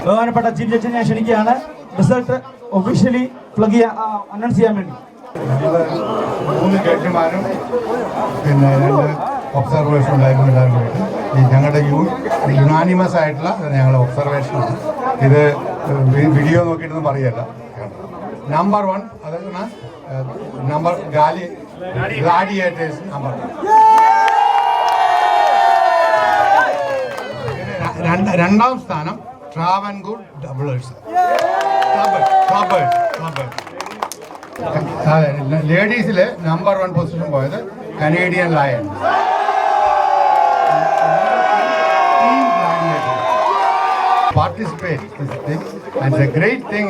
ബഹുമാനപ്പെട്ട ചീഫ് ജഡ്ജിനെ ഞാൻ ക്ഷണിക്കുകയാണ് റിസൾട്ട് ഒഫീഷ്യലി അനൗൺസ് ചെയ്യാൻ വേണ്ടി. 3 ജഡ്ജിമാരും പിന്നെ 2 ഒബ്സർവേഷൻ ഉണ്ടായിരുന്നു എല്ലാവരും കൂടി. ഞങ്ങളുടെ യുനാനിമസ് ആയിട്ടുള്ള ഞങ്ങളുടെ ഒബ്സർവേഷനാണ് ഇത്. വീഡിയോ നോക്കിയിട്ടൊന്നും പറയല്ല. നമ്പർ 1 അതാണ് നമ്പർ ഗ്ലാഡിയേറ്റേഴ്സ് നമ്പർ 2. രണ്ടാം സ്ഥാനം ട്രാവൻകൂർ ഡബിളേഴ്സ് ലേഡീസിൽ നമ്പർ 1 പൊസിഷൻ പോയത് Canadian lion. Participate in this thing, and it's a great thing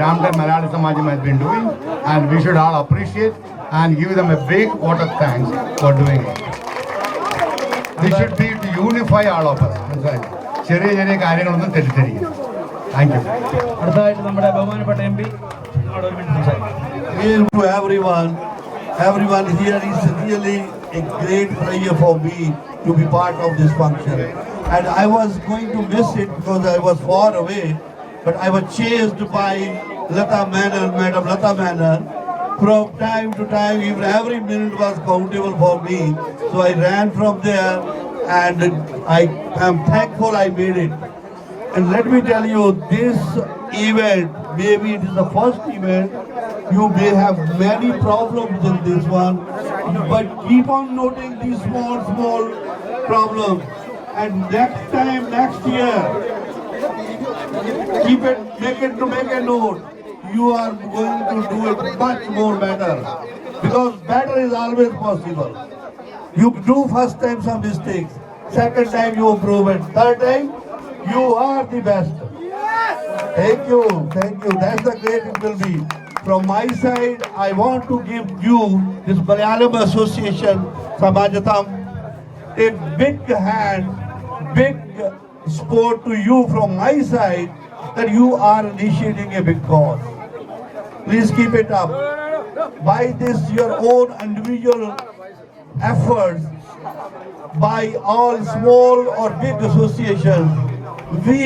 Ramdar Malayali Samajam has been doing, and we should all appreciate and give them a big vote of thanks for doing it. This should be to unify all of us. ചെറിയ ചെറിയ കാര്യങ്ങളൊന്നും തെറ്റിദ്ധരിക്കും. Thank you. അടുത്തതായിട്ട് നമ്മുടെ ബഹുമാനപ്പെട്ട M P everyone here is really a great pleasure for me to be part of this function, and I was going to miss it because I was far away, but I was chased by Madam Lata Menon. From time to time, even every minute was countable for me, so I ran from there, and I am thankful I made it. And let me tell you, this event, maybe it is the first event, you may have many problems in this one, but keep on noting these small problems, and next time, next year, make a note. You are going to do it much more better, because better is always possible. You do first time some mistakes, second time you improve it, third time you are the best. Thank you. That's the great it will be. From my side, I want to give you, this Malayalam Association, Samajatam, a big hand, big support to you from my side, that you are initiating a big cause. Please keep it up. By this, your own individual efforts, by all small or big associations, we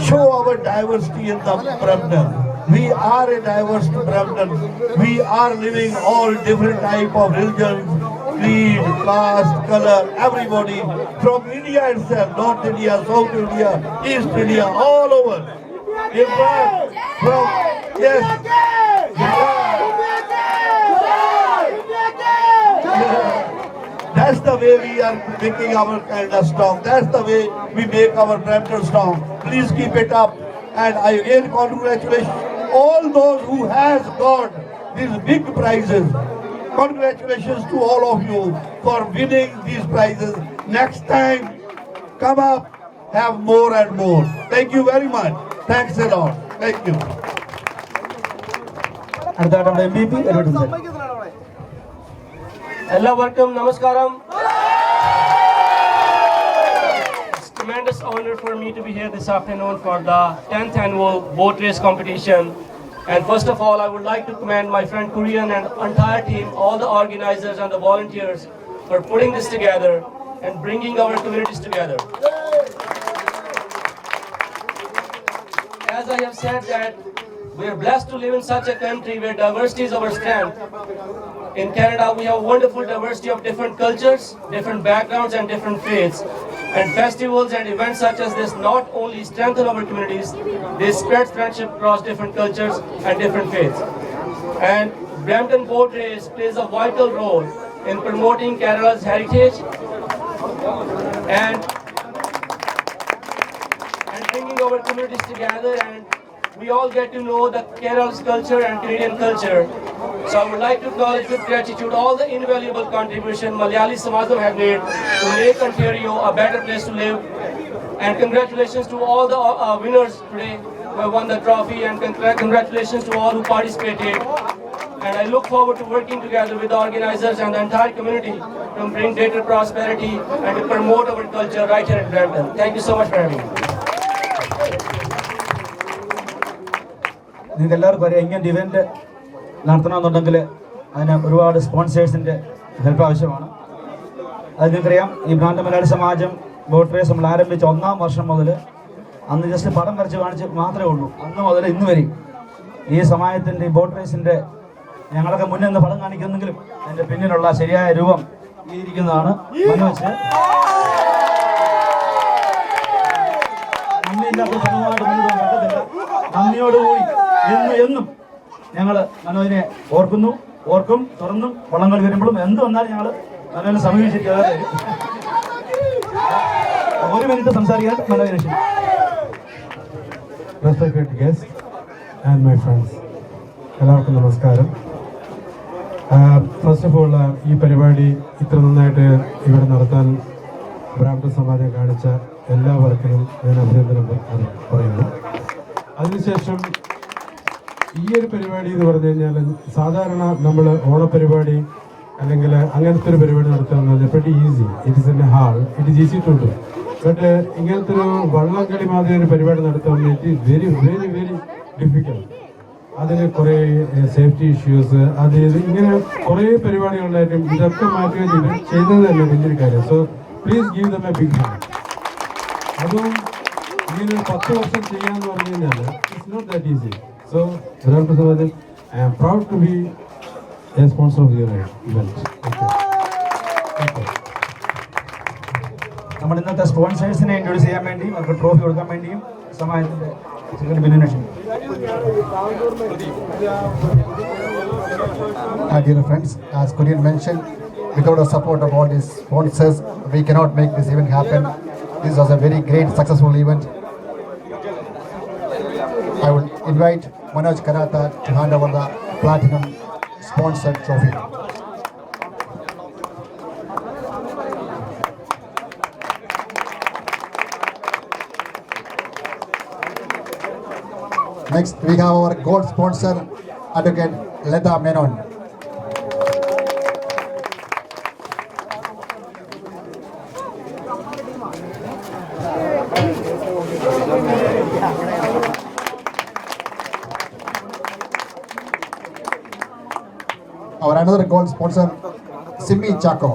show our diversity in the Brampton. We are a diverse Brampton. We are living all different type of religions, creed, caste, color, everybody from India itself, North India, South India, East India, all over. In fact, from yes. That's the way we are making our kind of strong. That's the way we make our Brampton strong. Please keep it up. And I again congratulate all those who has got these big prizes. Congratulations to all of you for winning these prizes. Next time, come up, have more and more. Thank you very much. Thanks a lot. Thank you. എല്ലാവർക്കും നമസ്കാരം. It's a tremendous honor for me to be here this afternoon for the 10th annual boat race competition. And first of all, I would like to commend my friend Kurian and entire team, all the organizers and the volunteers for putting this together and bringing our communities together. As I have said that we are blessed to live in such a country where diversity is our strength. In Canada, we have wonderful diversity of different cultures, different backgrounds and different faiths. And festivals and events such as this not only strengthen our communities, they spread friendship across different cultures and different faiths. And Brampton Boat Race plays a vital role in promoting Kerala's heritage and bringing our communities together, and we all get to know the Kerala's culture and Canadian culture. So I would like to acknowledge with gratitude all the invaluable contribution Malayali Samajam have made to make Ontario a better place to live. And congratulations to all the winners today who have won the trophy, and congratulations to all who participated. And I look forward to working together with the organizers and the entire community to bring greater prosperity and to promote our culture right here in Brampton. Thank you so much for having me. നിങ്ങൾക്ക് എല്ലാവർക്കും അറിയാം, ഇങ്ങനെ event നടത്തണമെന്നുണ്ടെങ്കിൽ അതിന് ഒരുപാട് സ്പോൺസേഴ്സിൻ്റെ help ആവശ്യമാണ്. അത് നിങ്ങൾക്കറിയാം, ഈ ബ്രാൻഡ് മലയാളി സമാജം ബോട്ട് റേസ് നമ്മൾ ആരംഭിച്ച 1-ാം വർഷം മുതൽ അന്ന് ജസ്റ്റ് പടം വരച്ച് കാണിച്ച് മാത്രമേ ഉള്ളൂ. അന്ന് മുതൽ ഇന്ന് വരെ ഈ സമയത്തിൻ്റെ ബോട്ട് റേസിൻ്റെ ഞങ്ങളൊക്കെ മുന്നേ നിന്ന് പടം കാണിക്കുന്നെങ്കിലും അതിൻ്റെ പിന്നിലുള്ള ശരിയായ രൂപം ഈ ഇരിക്കുന്നതാണ്. മനോജ് നന്ദിയില്ലാത്ത സമയമായിട്ട് മുന്നോട്ട് പറ്റത്തില്ല. നന്ദിയോടുകൂടി എന്നും ഞങ്ങൾ മനോജിനെ ഓർക്കും. തുറന്നും വള്ളങ്ങൾ വരുമ്പോഴും എന്ത് വന്നാലും ഞങ്ങൾ മനോജിനെ സമീപിച്ചിട്ട് ഒരു മിനിറ്റ് സംസാരിക്കാൻ Manoj. Respected guests and my friends, എല്ലാവർക്കും നമസ്കാരം. ഫസ്റ്റ് ഓഫ് ഓൾ ഈ പരിപാടി ഇത്ര നന്നായിട്ട് ഇവിടെ നടത്താൻ ബ്രാഹ്മണ സമാജം കാണിച്ച എല്ലാവർക്കും ഞാൻ അഭിനന്ദനം പറയുന്നു. അതിനുശേഷം ഈ ഒരു പരിപാടി എന്ന് പറഞ്ഞു കഴിഞ്ഞാൽ സാധാരണ നമ്മൾ ഓണപരിപാടി അല്ലെങ്കിൽ അങ്ങനത്തെ ഒരു പരിപാടി നടത്തുക എന്ന് പറഞ്ഞാൽ pretty easy. It is in a hall. It is easy to do. But ഇങ്ങനത്തെ ഒരു വള്ളംകളി മാതിരി ഒരു പരിപാടി നടത്താൻ വേണ്ടി വെരി വെരി വെരി ഡിഫിക്കൽട്ട്. അതിന് കുറേ സേഫ്റ്റി ഇഷ്യൂസ് അത് ഇങ്ങനെ കുറേ പരിപാടികളുണ്ടായിട്ടും ഇതൊക്കെ മാറ്റി വെച്ച് ഇവർ ചെയ്തത് തന്നെ വലിയൊരു കാര്യം. So please give them a big hand. അതും ഇങ്ങനെ 10 വർഷം ചെയ്യാന്ന് പറഞ്ഞു കഴിഞ്ഞാൽ it's not that easy. So I am proud to be a sponsor of your event. നമ്മുടെ ഇന്നത്തെ സ്പോൺസേഴ്സിനെ ഇൻട്രൊഡ്യൂസ് ചെയ്യാൻ വേണ്ടിയും അവർക്ക് ട്രോഫി കൊടുക്കാൻ വേണ്ടിയും സമാജത്തിൻ്റെ secretary ബിനുനേഷൻ. Dear friends, as Kurian mentioned, without the support of all these sponsors, we cannot make this event happen. This was a very great, successful event. I will invite Manoj Karata to hand over the Platinum Sponsored Trophy. Next, we have our gold sponsor, Advocate Leda Menon. Our another gold sponsor, Simi Chaco.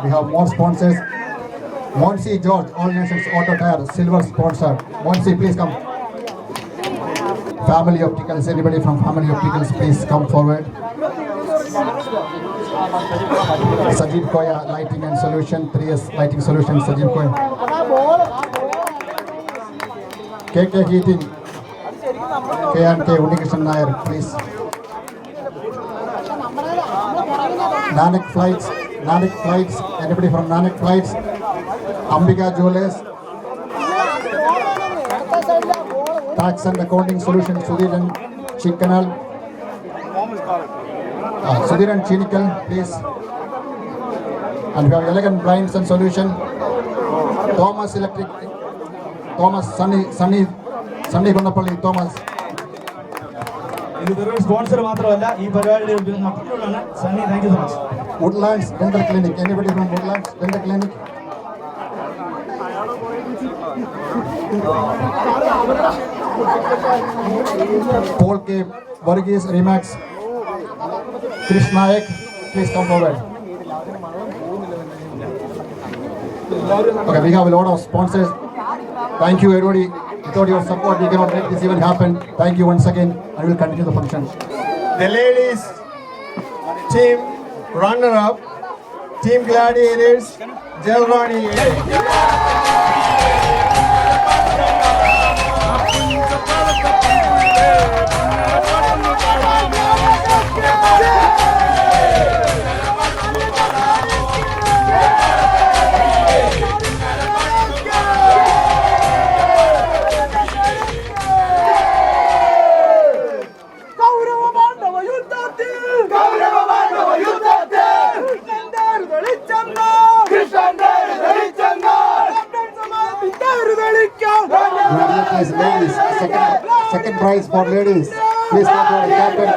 We have more sponsors. Monsi George, All Nations Auto Tire, silver sponsor. Monsi, please come. Family Opticals, anybody from Family Opticals, please come forward. Sajid Koya, Lighting and Solution, 3S Lighting Solution, Sajid Koya. KK Heating, K&K Unikishan Nair, please. Nanak Flights, anybody from Nanak Flights? Ambika Jewelers. Tax and Accounting Solution, Sudhiran Chikkanal. Sudhiran Chinikal, please. And we have Elegant Blinds and Solution. Thomas Electric, Thomas Sunny Gunapalli, Thomas. ഇത് വെറും sponsor മാത്രമല്ല ഈ പരിപാടിയുടെ നടത്തുന്നതാണ് Sunny. Thank you so much. Woodlands Dental Clinic, anybody from Woodlands Dental Clinic? Paul K. Varghese Remax. Krish Nayak, please come forward. Okay, we have a lot of sponsors. Thank you everybody. Without your support, we cannot make this event happen. Thank you once again, and we will continue the function. The ladies team runner-up, Team Gladiators, Jalrani. Gladiators ladies, second prize for ladies. Please come forward, Captain.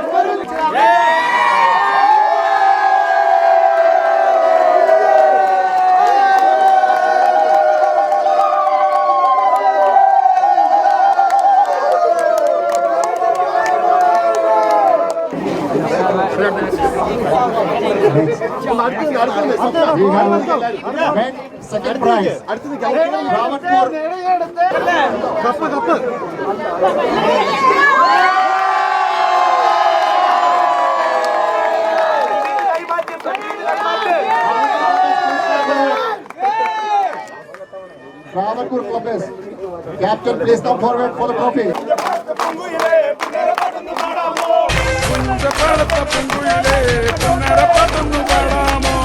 men second prize. Travancore. Travancore Clubbers. Captain, please come forward for the trophy. പൊങ്കുയിലേ Punnara പതുന്നു പാടാമോ